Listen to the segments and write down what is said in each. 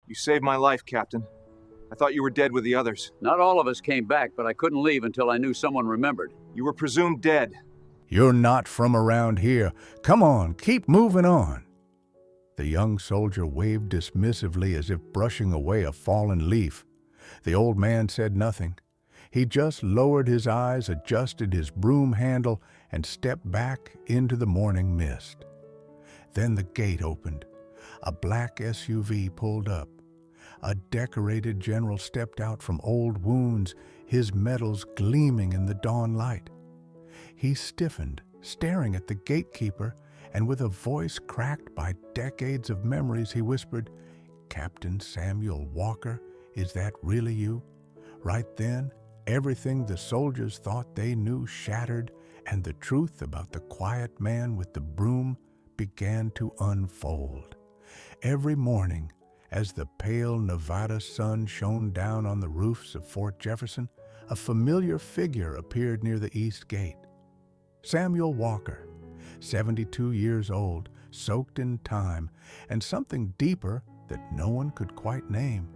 You saved my life, Captain. I thought you were dead with the others. Not all of us came back, but I couldn't leave until I knew someone remembered. You were presumed dead. You're not from around here. Come on, keep moving on. The young soldier waved dismissively as if brushing away a fallen leaf. The old man said nothing. He just lowered his eyes, adjusted his broom handle, and stepped back into the morning mist. Then the gate opened. A black SUV pulled up. A decorated general stepped out from old wounds, his medals gleaming in the dawn light. He stiffened, staring at the gatekeeper, and with a voice cracked by decades of memories, he whispered, "Captain Samuel Walker, is that really you?" Right then, everything the soldiers thought they knew shattered, and the truth about the quiet man with the broom began to unfold. Every morning, as the pale Nevada sun shone down on the roofs of Fort Jefferson, a familiar figure appeared near the east gate. Samuel Walker, 72 years old, soaked in time, and something deeper that no one could quite name.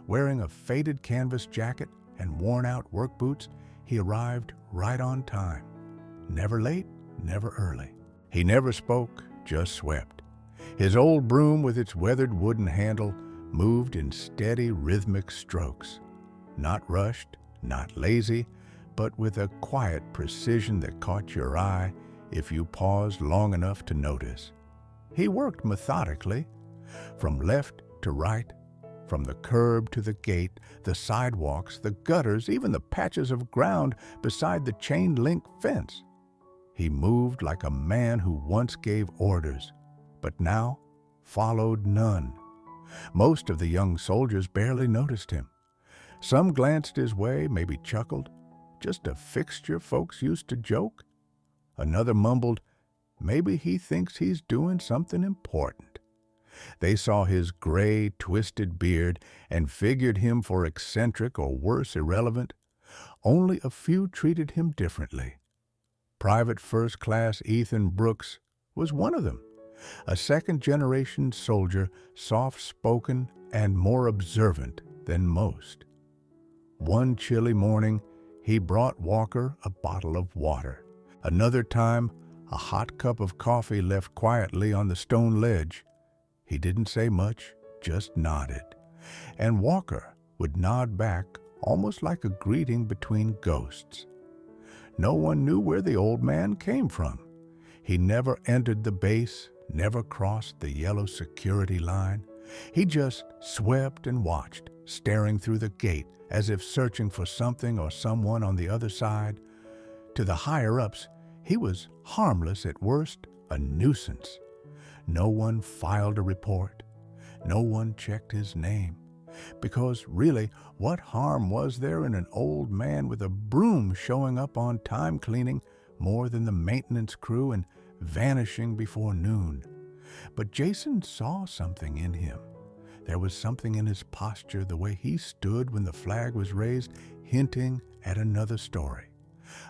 Wearing a faded canvas jacket and worn-out work boots, he arrived right on time. Never late, never early. He never spoke, just swept. His old broom with its weathered wooden handle moved in steady, rhythmic strokes. Not rushed, not lazy, but with a quiet precision that caught your eye if you paused long enough to notice. He worked methodically, from left to right, from the curb to the gate, the sidewalks, the gutters, even the patches of ground beside the chain-link fence. He moved like a man who once gave orders, but now followed none. Most of the young soldiers barely noticed him. Some glanced his way, maybe chuckled, "Just a fixture folks used to joke." Another mumbled, "Maybe he thinks he's doing something important." They saw his gray, twisted beard and figured him for eccentric or worse, irrelevant. Only a few treated him differently. Private First Class Ethan Brooks was one of them, a second-generation soldier, soft-spoken and more observant than most. One chilly morning, he brought Walker a bottle of water. Another time, a hot cup of coffee left quietly on the stone ledge. He didn't say much, just nodded. And Walker would nod back, almost like a greeting between ghosts. No one knew where the old man came from. He never entered the base, never crossed the yellow security line. He just swept and watched, staring through the gate as if searching for something or someone on the other side. To the higher-ups, he was harmless at worst, a nuisance. No one filed a report. No one checked his name. Because really, what harm was there in an old man with a broom showing up on time cleaning more than the maintenance crew and vanishing before noon? But Jason saw something in him. There was something in his posture, the way he stood when the flag was raised, hinting at another story.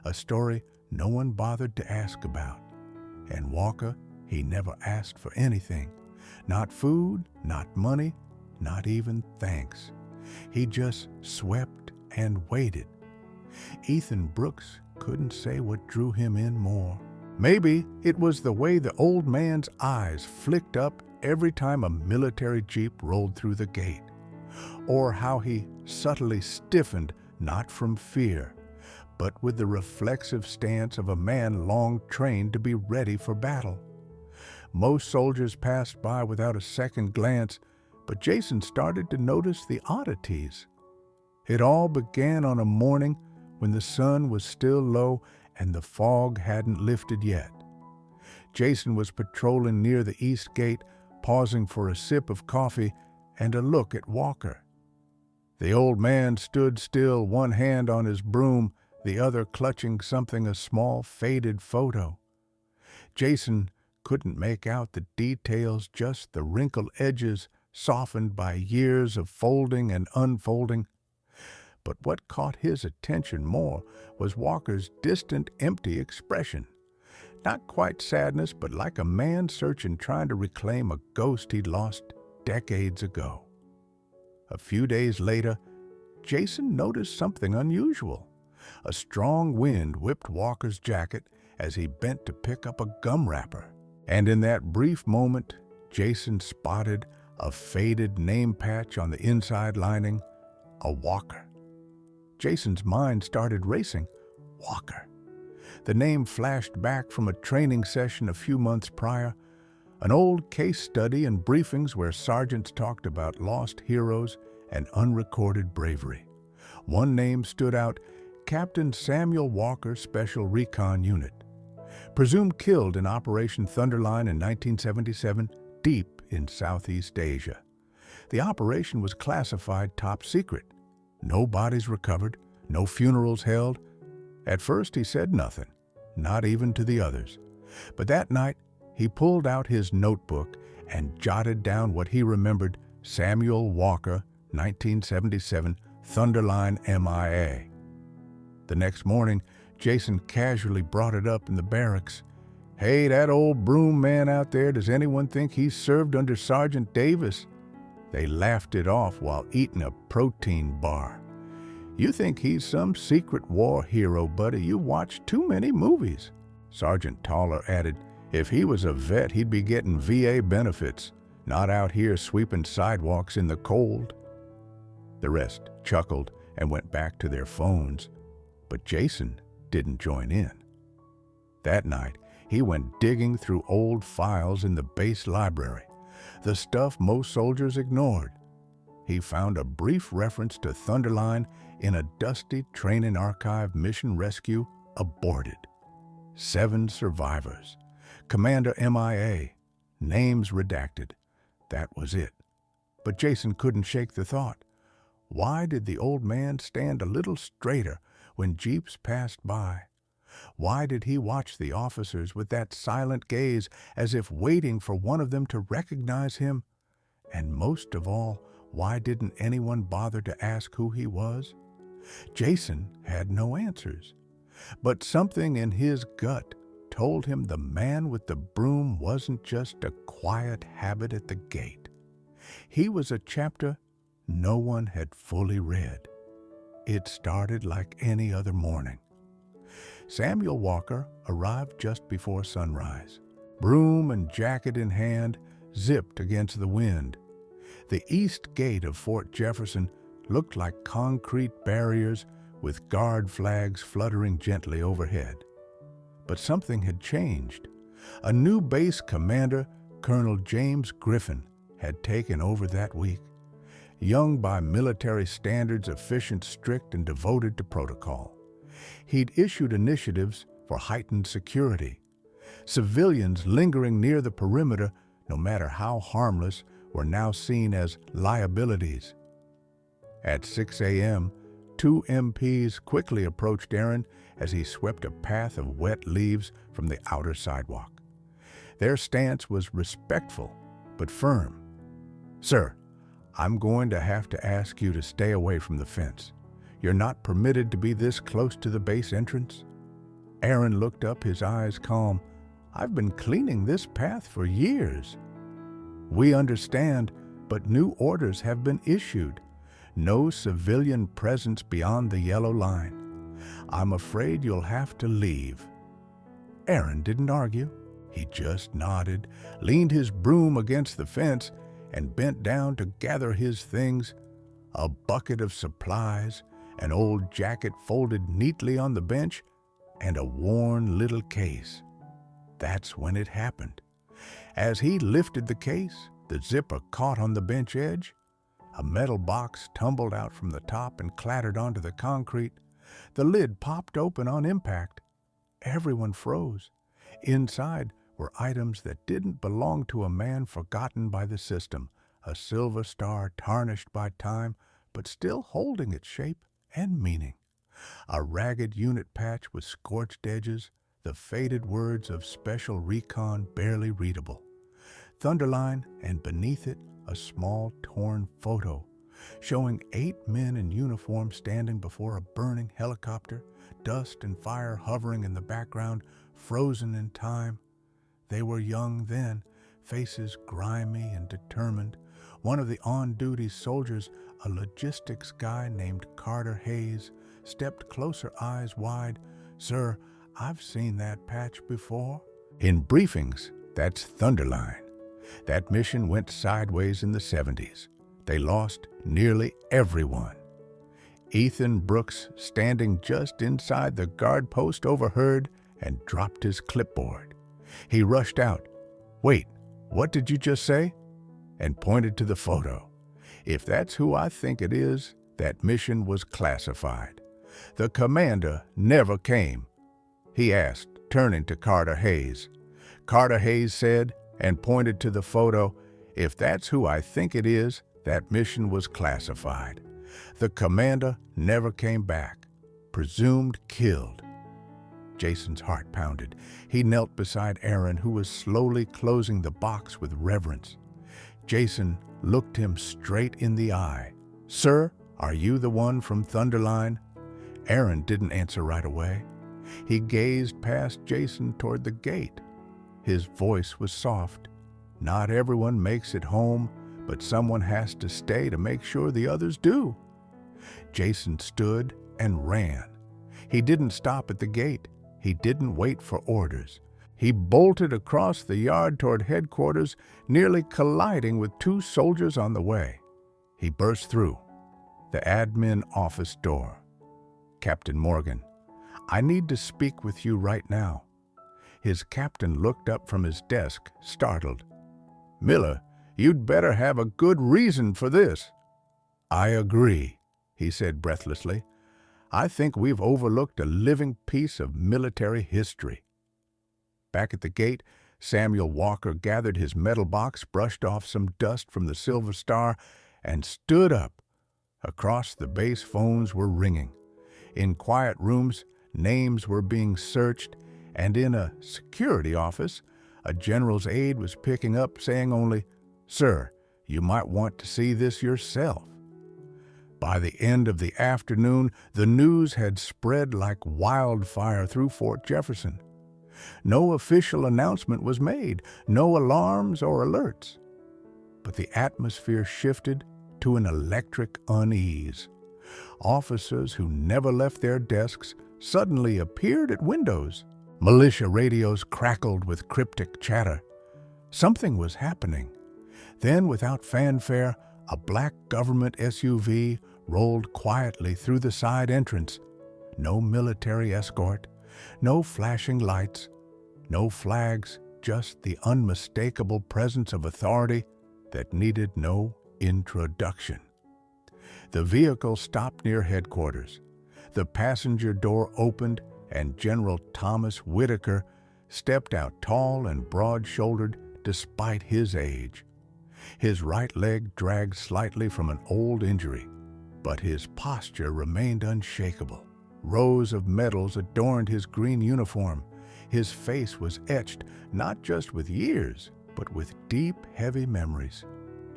A story no one bothered to ask about. And Walker, he never asked for anything. Not food, not money, not even thanks. He just swept and waited. Ethan Brooks couldn't say what drew him in more. Maybe it was the way the old man's eyes flicked up every time a military jeep rolled through the gate, or how he subtly stiffened, not from fear, but with the reflexive stance of a man long trained to be ready for battle. Most soldiers passed by without a second glance, but Jason started to notice the oddities. It all began on a morning when the sun was still low and the fog hadn't lifted yet. Jason was patrolling near the east gate, pausing for a sip of coffee and a look at Walker. The old man stood still, one hand on his broom, the other clutching something, a small, faded photo. Jason couldn't make out the details, just the wrinkled edges softened by years of folding and unfolding. But what caught his attention more was Walker's distant, empty expression. Not quite sadness, but like a man searching, trying to reclaim a ghost he'd lost decades ago. A few days later, Jason noticed something unusual. A strong wind whipped Walker's jacket as he bent to pick up a gum wrapper. And in that brief moment, Jason spotted a faded name patch on the inside lining, a Walker. Jason's mind started racing. Walker. The name flashed back from a training session a few months prior, an old case study and briefings where sergeants talked about lost heroes and unrecorded bravery. One name stood out, Captain Samuel Walker, Special Recon Unit. Presumed killed in Operation Thunderline in 1977, deep in Southeast Asia. The operation was classified top secret. No bodies recovered, no funerals held. At first he said nothing, not even to the others. But that night, he pulled out his notebook and jotted down what he remembered: Samuel Walker, 1977, Thunderline MIA. The next morning, Jason casually brought it up in the barracks. "Hey, that old broom man out there, does anyone think he served under Sergeant Davis?" They laughed it off while eating a protein bar. "You think he's some secret war hero, buddy. You watch too many movies." Sergeant Toller added, "If he was a vet, he'd be getting VA benefits, not out here sweeping sidewalks in the cold." The rest chuckled and went back to their phones, but Jason didn't join in. That night, he went digging through old files in the base library, the stuff most soldiers ignored. He found a brief reference to Thunderline in a dusty training archive mission rescue aborted. 7 survivors. Commander MIA. Names redacted. That was it. But Jason couldn't shake the thought. Why did the old man stand a little straighter when jeeps passed by? Why did he watch the officers with that silent gaze as if waiting for one of them to recognize him? And most of all, why didn't anyone bother to ask who he was? Jason had no answers. But something in his gut told him the man with the broom wasn't just a quiet habit at the gate. He was a chapter no one had fully read. It started like any other morning. Samuel Walker arrived just before sunrise. Broom and jacket in hand, zipped against the wind. The east gate of Fort Jefferson looked like concrete barriers with guard flags fluttering gently overhead. But something had changed. A new base commander, Colonel James Griffin, had taken over that week. Young by military standards, efficient, strict, and devoted to protocol. He'd issued initiatives for heightened security. Civilians lingering near the perimeter, no matter how harmless, were now seen as liabilities. At 6 a.m., 2 MPs quickly approached Aaron as he swept a path of wet leaves from the outer sidewalk. Their stance was respectful but firm. "Sir, I'm going to have to ask you to stay away from the fence. You're not permitted to be this close to the base entrance." Aaron looked up, his eyes calm. "I've been cleaning this path for years." "We understand, but new orders have been issued. No civilian presence beyond the yellow line. I'm afraid you'll have to leave." Aaron didn't argue. He just nodded, leaned his broom against the fence, and bent down to gather his things: a bucket of supplies, an old jacket folded neatly on the bench, and a worn little case. That's when it happened. As he lifted the case, the zipper caught on the bench edge. A metal box tumbled out from the top and clattered onto the concrete. The lid popped open on impact. Everyone froze. Inside were items that didn't belong to a man forgotten by the system, a silver star tarnished by time, but still holding its shape and meaning. A ragged unit patch with scorched edges, the faded words of Special Recon barely readable. Thunderline, and beneath it, a small torn photo showing 8 men in uniform standing before a burning helicopter, dust and fire hovering in the background, frozen in time. They were young then, faces grimy and determined, One of the on-duty soldiers, a logistics guy named Carter Hayes, stepped closer, eyes wide. "Sir, I've seen that patch before." In briefings, that's Thunderline. That mission went sideways in the 70s. They lost nearly everyone. Ethan Brooks, standing just inside the guard post, overheard and dropped his clipboard. He rushed out. "Wait, what did you just say?" and pointed to the photo. "If that's who I think it is, that mission was classified. The commander never came," he asked, turning to Carter Hayes. Carter Hayes said, and pointed to the photo, "If that's who I think it is, that mission was classified. The commander never came back. Presumed killed." Jason's heart pounded. He knelt beside Aaron, who was slowly closing the box with reverence. Jason looked him straight in the eye. "Sir, are you the one from Thunderline?" Aaron didn't answer right away. He gazed past Jason toward the gate. His voice was soft. "Not everyone makes it home, but someone has to stay to make sure the others do." Jason stood and ran. He didn't stop at the gate. He didn't wait for orders. He bolted across the yard toward headquarters, nearly colliding with two soldiers on the way. He burst through the admin office door. "Captain Morgan, I need to speak with you right now." His captain looked up from his desk, startled. "Miller, you'd better have a good reason for this." "I agree," he said breathlessly. "I think we've overlooked a living piece of military history." Back at the gate, Samuel Walker gathered his metal box, brushed off some dust from the Silver Star, and stood up. Across the base, phones were ringing. In quiet rooms, names were being searched, and in a security office, a general's aide was picking up, saying only, "Sir, you might want to see this yourself." By the end of the afternoon, the news had spread like wildfire through Fort Jefferson. No official announcement was made, no alarms or alerts. But the atmosphere shifted to an electric unease. Officers who never left their desks suddenly appeared at windows. Militia radios crackled with cryptic chatter. Something was happening. Then, without fanfare, a black government SUV rolled quietly through the side entrance. No military escort, no flashing lights, no flags, just the unmistakable presence of authority that needed no introduction. The vehicle stopped near headquarters. The passenger door opened, and General Thomas Whitaker stepped out, tall and broad-shouldered despite his age. His right leg dragged slightly from an old injury, but his posture remained unshakable. Rows of medals adorned his green uniform. His face was etched not just with years, but with deep, heavy memories.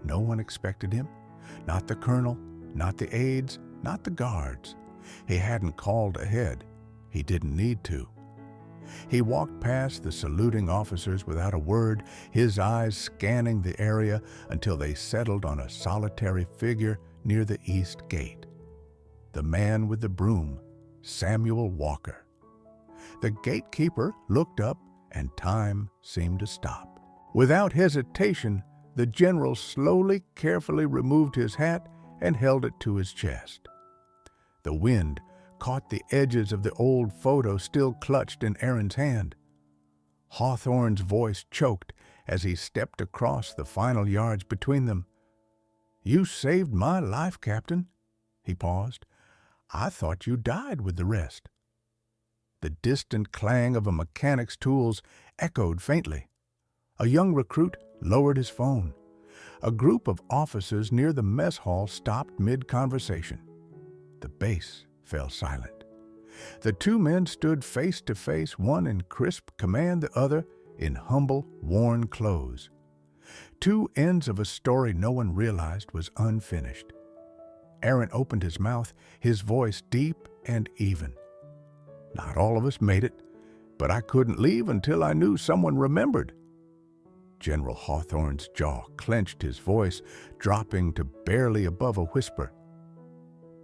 No one expected him. Not the colonel, not the aides, not the guards. He hadn't called ahead. He didn't need to. He walked past the saluting officers without a word, his eyes scanning the area until they settled on a solitary figure near the east gate. The man with the broom, Samuel Walker. The gatekeeper looked up, and time seemed to stop. Without hesitation, the general slowly, carefully removed his hat and held it to his chest. The wind caught the edges of the old photo still clutched in Aaron's hand. Hawthorne's voice choked as he stepped across the final yards between them. "You saved my life, Captain." He paused. "I thought you died with the rest." The distant clang of a mechanic's tools echoed faintly. A young recruit lowered his phone. A group of officers near the mess hall stopped mid-conversation. The base fell silent. The two men stood face to face, one in crisp command, the other in humble, worn clothes. Two ends of a story no one realized was unfinished. Aaron opened his mouth, his voice deep and even. "Not all of us made it, but I couldn't leave until I knew someone remembered." General Hawthorne's jaw clenched, his voice dropping to barely above a whisper.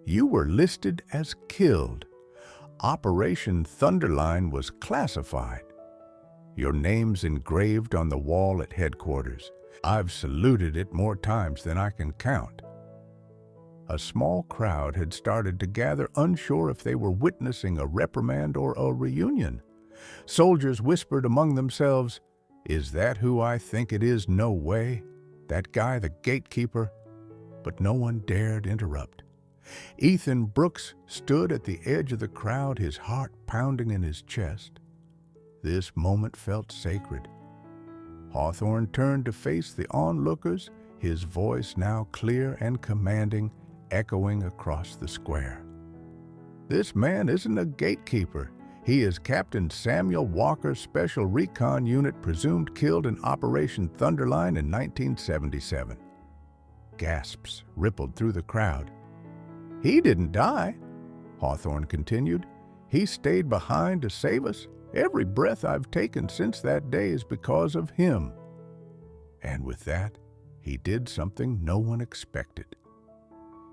"You were listed as killed. Operation Thunderline was classified. Your name's engraved on the wall at headquarters. I've saluted it more times than I can count." A small crowd had started to gather, unsure if they were witnessing a reprimand or a reunion. Soldiers whispered among themselves, "Is that who I think it is? No way. That guy, the gatekeeper." But no one dared interrupt. Ethan Brooks stood at the edge of the crowd, his heart pounding in his chest. This moment felt sacred. Hawthorne turned to face the onlookers, his voice now clear and commanding, echoing across the square. "This man isn't a gatekeeper. He is Captain Samuel Walker, Special Recon Unit, presumed killed in Operation Thunderline in 1977. Gasps rippled through the crowd. "He didn't die," Hawthorne continued. "He stayed behind to save us. Every breath I've taken since that day is because of him." And with that, he did something no one expected.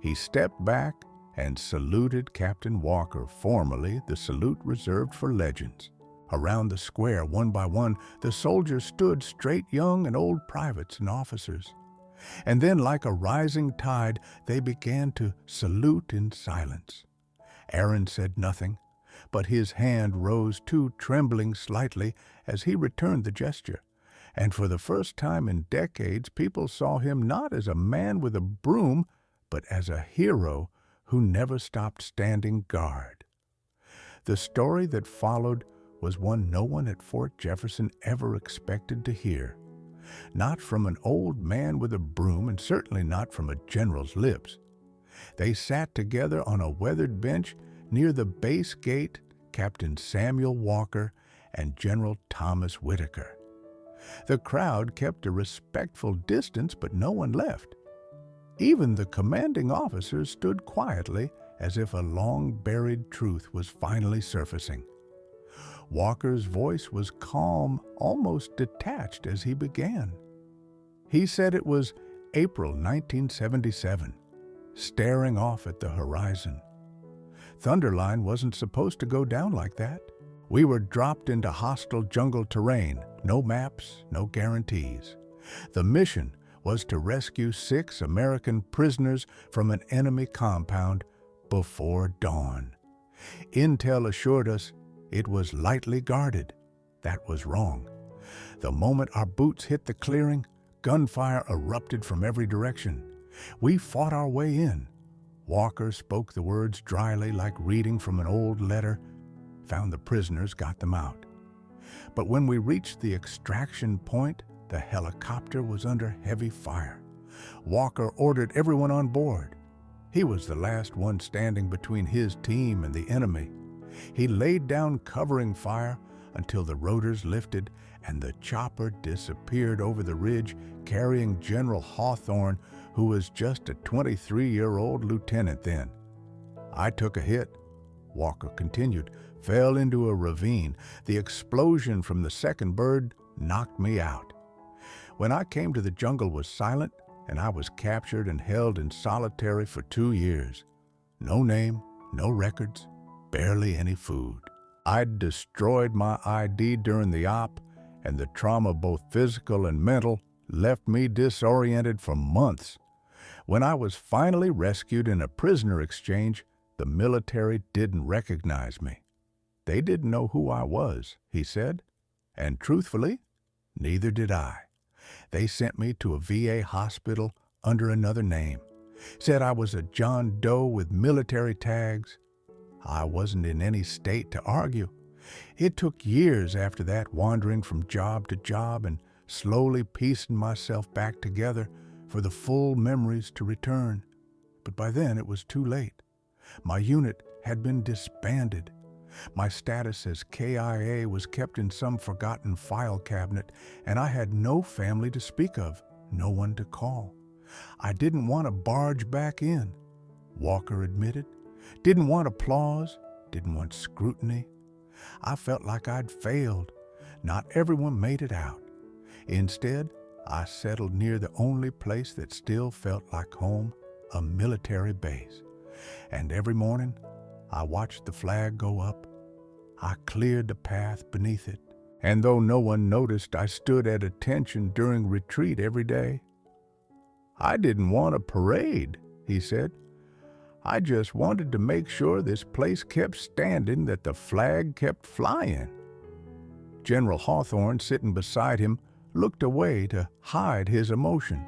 He stepped back and saluted Captain Walker, formally the salute reserved for legends. Around the square, one by one, the soldiers stood, straight young and old privates and officers. And then, like a rising tide, they began to salute in silence. Aaron said nothing, but his hand rose too, trembling slightly as he returned the gesture. And for the first time in decades, people saw him not as a man with a broom, but as a hero who never stopped standing guard. The story that followed was one no one at Fort Jefferson ever expected to hear. Not from an old man with a broom, and certainly not from a general's lips. They sat together on a weathered bench near the base gate, Captain Samuel Walker and General Thomas Whitaker. The crowd kept a respectful distance, but no one left. Even the commanding officers stood quietly, as if a long-buried truth was finally surfacing. Walker's voice was calm, almost detached as he began. He said it was April 1977, staring off at the horizon. Thunderline wasn't supposed to go down like that. We were dropped into hostile jungle terrain, no maps, no guarantees. The mission was to rescue 6 American prisoners from an enemy compound before dawn. Intel assured us it was lightly guarded. That was wrong. The moment our boots hit the clearing, gunfire erupted from every direction. We fought our way in. Walker spoke the words dryly, like reading from an old letter, found the prisoners, got them out. But when we reached the extraction point, the helicopter was under heavy fire. Walker ordered everyone on board. He was the last one standing between his team and the enemy. He laid down covering fire until the rotors lifted and the chopper disappeared over the ridge, carrying General Hawthorne, who was just a 23-year-old lieutenant then. "I took a hit," Walker continued, "fell into a ravine. The explosion from the second bird knocked me out. When I came to the jungle was silent, and I was captured and held in solitary for 2 years. No name, no records, barely any food. I'd destroyed my ID during the op, and the trauma, both physical and mental, left me disoriented for months. When I was finally rescued in a prisoner exchange, the military didn't recognize me. They didn't know who I was," he said, "and truthfully, neither did I. They sent me to a VA hospital under another name, said I was a John Doe with military tags. I wasn't in any state to argue. It took years after that, wandering from job to job and slowly piecing myself back together for the full memories to return. But by then it was too late. My unit had been disbanded. My status as KIA was kept in some forgotten file cabinet, and I had no family to speak of, no one to call. I didn't want to barge back in," Walker admitted. "Didn't want applause, didn't want scrutiny. I felt like I'd failed. Not everyone made it out. Instead, I settled near the only place that still felt like home, a military base. And every morning, I watched the flag go up. I cleared the path beneath it. And though no one noticed, I stood at attention during retreat every day. I didn't want a parade, he said. I just wanted to make sure this place kept standing, that the flag kept flying. General Hawthorne, sitting beside him, looked away to hide his emotion.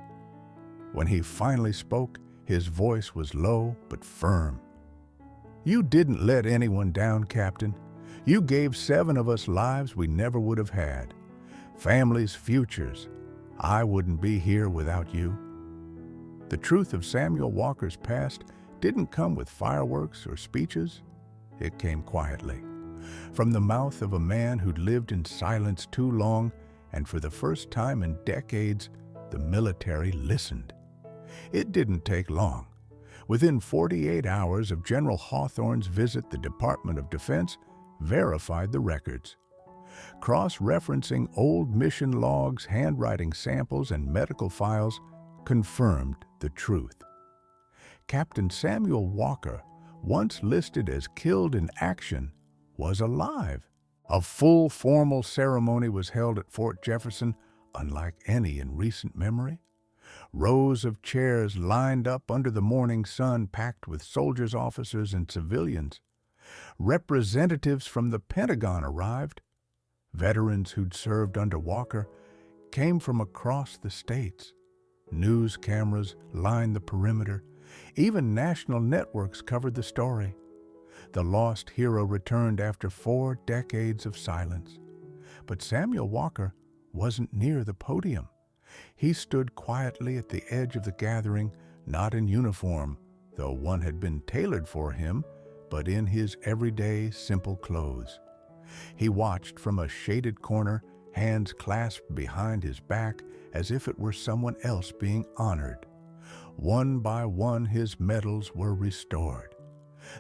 When he finally spoke, his voice was low but firm. You didn't let anyone down, Captain. You gave 7 of us lives we never would have had. Families' futures. I wouldn't be here without you. The truth of Samuel Walker's past didn't come with fireworks or speeches. It came quietly, from the mouth of a man who'd lived in silence too long, and for the first time in decades, the military listened. It didn't take long. Within 48 hours of General Hawthorne's visit, the Department of Defense verified the records. Cross-referencing old mission logs, handwriting samples, and medical files confirmed the truth. Captain Samuel Walker, once listed as killed in action, was alive. A full formal ceremony was held at Fort Jefferson, unlike any in recent memory. Rows of chairs lined up under the morning sun, packed with soldiers, officers, and civilians. Representatives from the Pentagon arrived. Veterans who'd served under Walker came from across the states. News cameras lined the perimeter. Even national networks covered the story. The lost hero returned after 4 decades of silence. But Samuel Walker wasn't near the podium. He stood quietly at the edge of the gathering, not in uniform, though one had been tailored for him, but in his everyday, simple clothes. He watched from a shaded corner, hands clasped behind his back, as if it were someone else being honored. One by one, his medals were restored.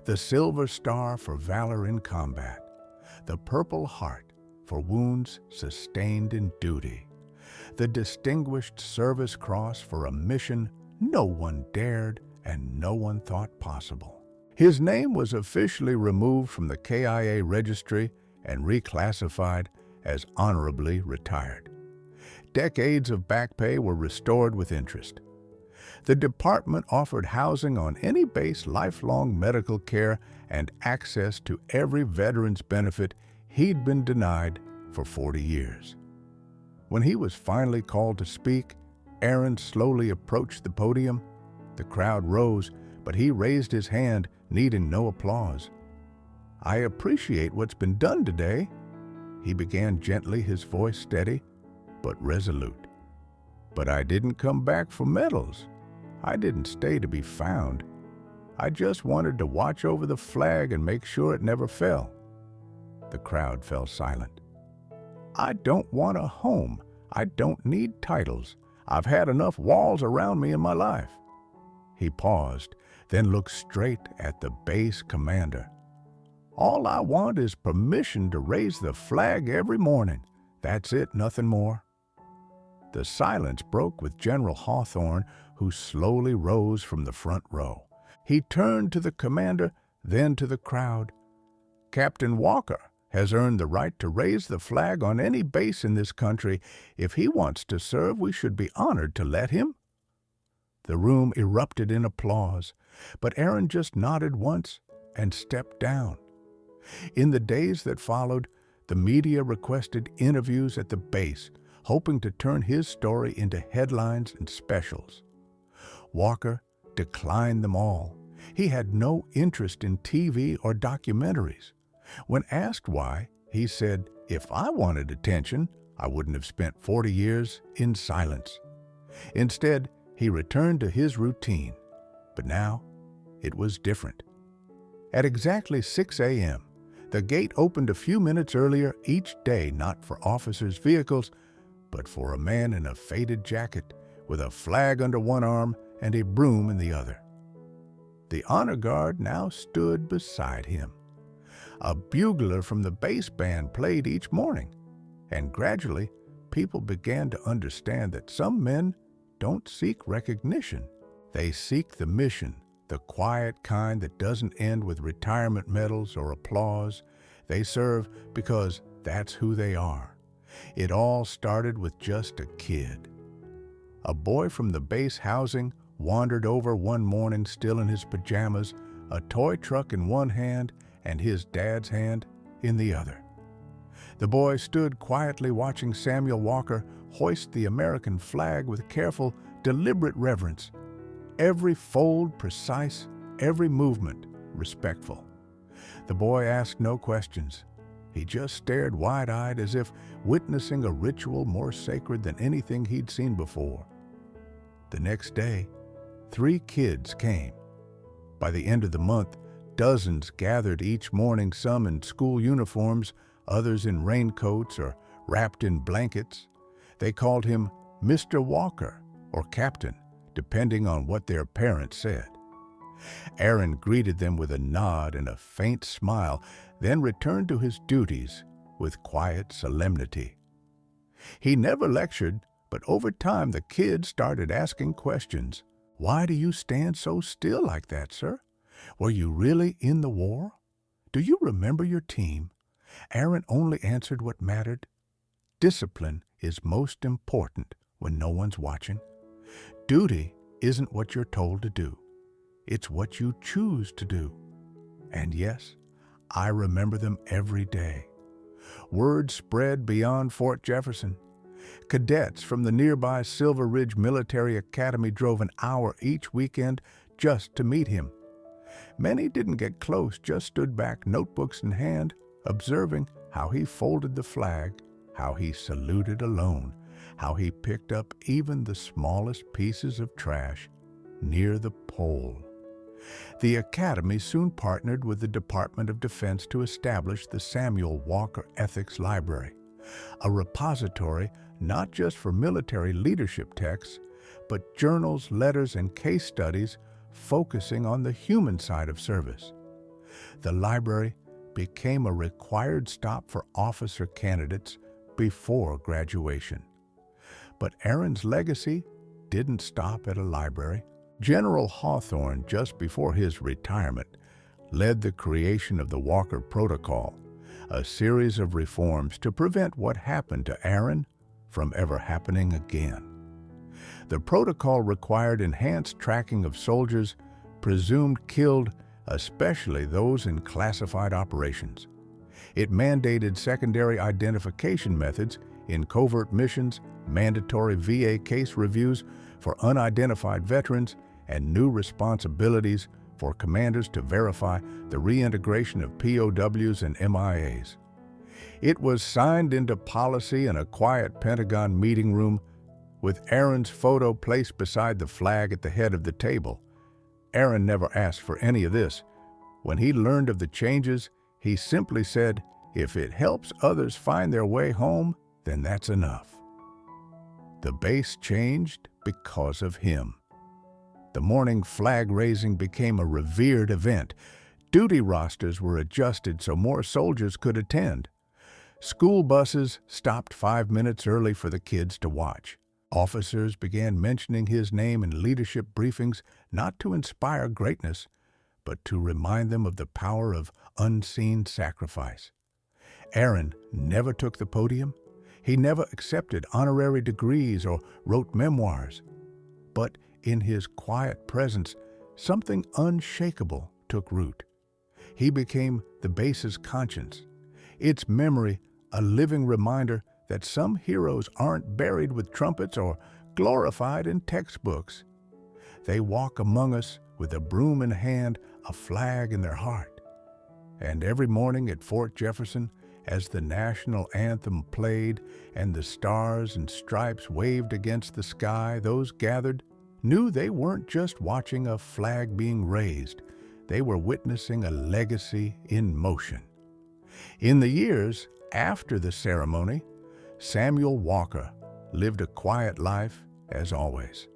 The Silver Star for valor in combat, the Purple Heart for wounds sustained in duty, the Distinguished Service Cross for a mission no one dared and no one thought possible. His name was officially removed from the KIA registry and reclassified as honorably retired. Decades of back pay were restored with interest. The department offered housing on any base, lifelong medical care, and access to every veteran's benefit he'd been denied for 40 years. When he was finally called to speak, Aaron slowly approached the podium. The crowd rose, but he raised his hand, needing no applause. "I appreciate what's been done today," he began gently, his voice steady but resolute. "But I didn't come back for medals. I didn't stay to be found. I just wanted to watch over the flag and make sure it never fell." The crowd fell silent. "I don't want a home. I don't need titles. I've had enough walls around me in my life." He paused, then looked straight at the base commander. "All I want is permission to raise the flag every morning. That's it, nothing more." The silence broke with General Hawthorne, who slowly rose from the front row. He turned to the commander, then to the crowd. "Captain Walker has earned the right to raise the flag on any base in this country. If he wants to serve, we should be honored to let him." The room erupted in applause, but Aaron just nodded once and stepped down. In the days that followed, the media requested interviews at the base, hoping to turn his story into headlines and specials. Walker declined them all. He had no interest in TV or documentaries. When asked why, he said, "If I wanted attention, I wouldn't have spent 40 years in silence." Instead, he returned to his routine. But now, it was different. At exactly 6 a.m., the gate opened a few minutes earlier each day, not for officers' vehicles, but for a man in a faded jacket with a flag under one arm and a broom in the other. The honor guard now stood beside him. A bugler from the base band played each morning, and gradually people began to understand that some men don't seek recognition. They seek the mission, the quiet kind that doesn't end with retirement medals or applause. They serve because that's who they are. It all started with just a kid. A boy from the base housing wandered over one morning still in his pajamas, a toy truck in one hand and his dad's hand in the other. The boy stood quietly watching Samuel Walker hoist the American flag with careful, deliberate reverence. Every fold precise, every movement respectful. The boy asked no questions. He just stared wide-eyed as if witnessing a ritual more sacred than anything he'd seen before. The next day, 3 kids came. By the end of the month, dozens gathered each morning, some in school uniforms, others in raincoats or wrapped in blankets. They called him Mr. Walker or Captain, depending on what their parents said. Aaron greeted them with a nod and a faint smile, then returned to his duties with quiet solemnity. He never lectured, but over time the kids started asking questions. "Why do you stand so still like that, sir? Were you really in the war? Do you remember your team?" Aaron only answered what mattered. Discipline is most important when no one's watching. Duty isn't what you're told to do. It's what you choose to do. And yes, I remember them every day. Word spread beyond Fort Jefferson. Cadets from the nearby Silver Ridge Military Academy drove an hour each weekend just to meet him. Many didn't get close, just stood back, notebooks in hand, observing how he folded the flag, how he saluted alone, how he picked up even the smallest pieces of trash near the pole. The Academy soon partnered with the Department of Defense to establish the Samuel Walker Ethics Library, a repository not just for military leadership texts, but journals, letters, and case studies focusing on the human side of service. The library became a required stop for officer candidates before graduation. But Aaron's legacy didn't stop at a library. General Hawthorne, just before his retirement, led the creation of the Walker Protocol, a series of reforms to prevent what happened to Aaron from ever happening again. The protocol required enhanced tracking of soldiers presumed killed, especially those in classified operations. It mandated secondary identification methods in covert missions, mandatory VA case reviews for unidentified veterans, and new responsibilities for commanders to verify the reintegration of POWs and MIAs. It was signed into policy in a quiet Pentagon meeting room, with Aaron's photo placed beside the flag at the head of the table. Aaron never asked for any of this. When he learned of the changes, he simply said, "If it helps others find their way home, then that's enough." The base changed because of him. The morning flag raising became a revered event. Duty rosters were adjusted so more soldiers could attend. School buses stopped 5 minutes early for the kids to watch. Officers began mentioning his name in leadership briefings, not to inspire greatness, but to remind them of the power of unseen sacrifice. Aaron never took the podium. He never accepted honorary degrees or wrote memoirs. But in his quiet presence, something unshakable took root. He became the base's conscience, its memory a living reminder that some heroes aren't buried with trumpets or glorified in textbooks. They walk among us with a broom in hand, a flag in their heart. And every morning at Fort Jefferson, as the national anthem played and the stars and stripes waved against the sky, those gathered knew they weren't just watching a flag being raised. They were witnessing a legacy in motion. In the years after the ceremony, Samuel Walker lived a quiet life as always.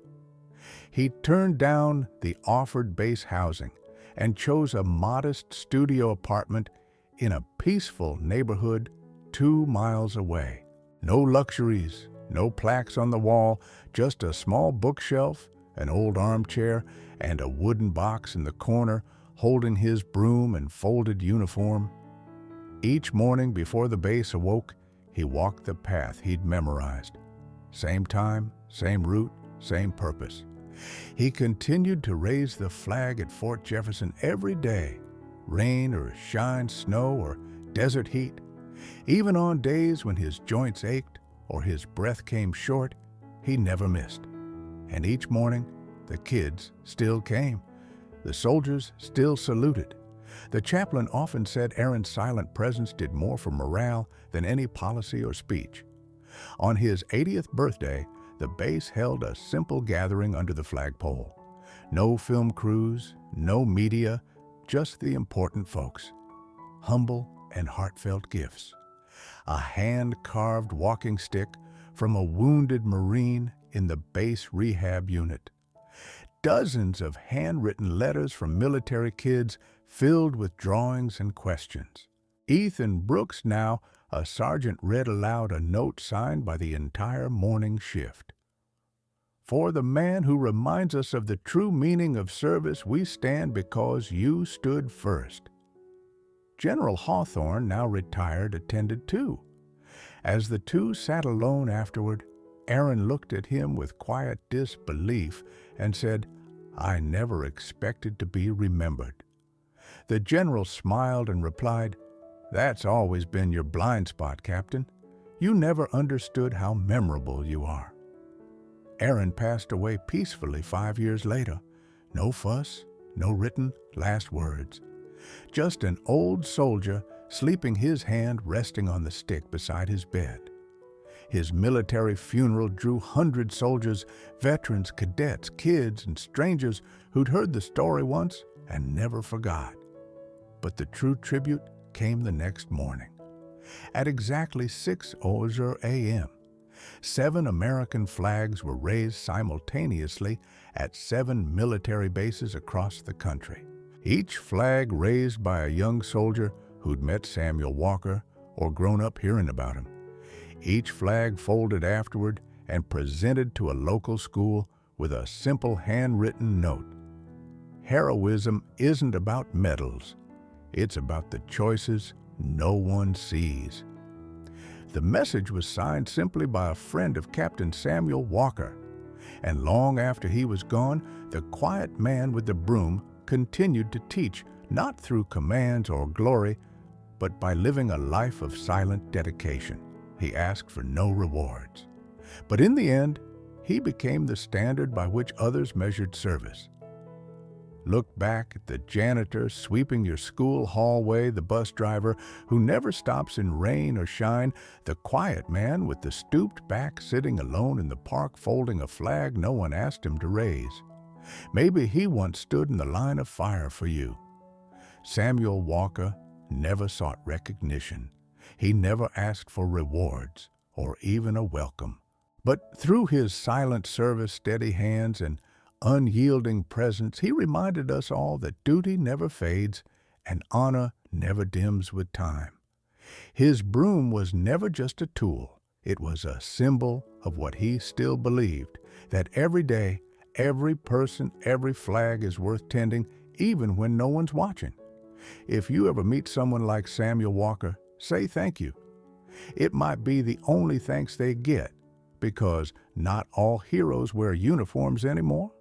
He turned down the offered base housing and chose a modest studio apartment in a peaceful neighborhood 2 miles away. No luxuries, no plaques on the wall, just a small bookshelf, an old armchair, and a wooden box in the corner holding his broom and folded uniform. Each morning before the base awoke, he walked the path he'd memorized. Same time, same route, same purpose. He continued to raise the flag at Fort Jefferson every day, rain or shine, snow or desert heat. Even on days when his joints ached or his breath came short, he never missed. And each morning, the kids still came. The soldiers still saluted. The chaplain often said Aaron's silent presence did more for morale than any policy or speech. On his 80th birthday, the base held a simple gathering under the flagpole. No film crews, no media, just the important folks. Humble and heartfelt gifts. A hand-carved walking stick from a wounded Marine in the base rehab unit. Dozens of handwritten letters from military kids filled with drawings and questions. Ethan Brooks now, a sergeant, read aloud a note signed by the entire morning shift. For the man who reminds us of the true meaning of service, we stand because you stood first. General Hawthorne, now retired, attended too. As the two sat alone afterward, Aaron looked at him with quiet disbelief and said, "I never expected to be remembered." The general smiled and replied, "That's always been your blind spot, Captain. You never understood how memorable you are." Aaron passed away peacefully 5 years later. No fuss, no written last words. Just an old soldier sleeping, his hand resting on the stick beside his bed. His military funeral drew hundred soldiers, veterans, cadets, kids, and strangers who'd heard the story once and never forgot. But the true tribute came the next morning. At exactly 6:00 a.m., 7 American flags were raised simultaneously at 7 military bases across the country. Each flag raised by a young soldier who'd met Samuel Walker or grown up hearing about him. Each flag folded afterward and presented to a local school with a simple handwritten note. Heroism isn't about medals. It's about the choices no one sees. The message was signed simply by a friend of Captain Samuel Walker. And long after he was gone, the quiet man with the broom continued to teach, not through commands or glory, but by living a life of silent dedication. He asked for no rewards. But in the end, he became the standard by which others measured service. Look back at the janitor sweeping your school hallway, the bus driver who never stops in rain or shine, the quiet man with the stooped back sitting alone in the park folding a flag no one asked him to raise. Maybe he once stood in the line of fire for you. Samuel Walker never sought recognition. He never asked for rewards or even a welcome. But through his silent service, steady hands, and unyielding presence, he reminded us all that duty never fades and honor never dims with time. His broom was never just a tool. It was a symbol of what he still believed, that every day, every person, every flag is worth tending, even when no one's watching. If you ever meet someone like Samuel Walker, say thank you. It might be the only thanks they get, because not all heroes wear uniforms anymore.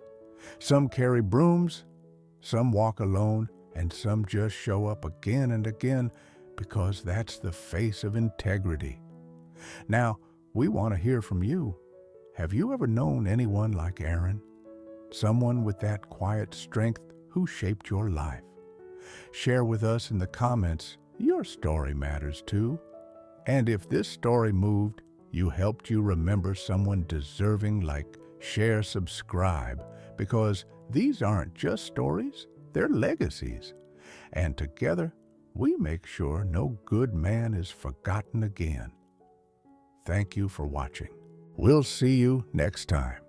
Some carry brooms, some walk alone, and some just show up again and again because that's the face of integrity. Now, we want to hear from you. Have you ever known anyone like Aaron? Someone with that quiet strength who shaped your life? Share with us in the comments. Your story matters too. And if this story moved, helped you remember someone deserving, like share, subscribe, because these aren't just stories, they're legacies. And together, we make sure no good man is forgotten again. Thank you for watching. We'll see you next time.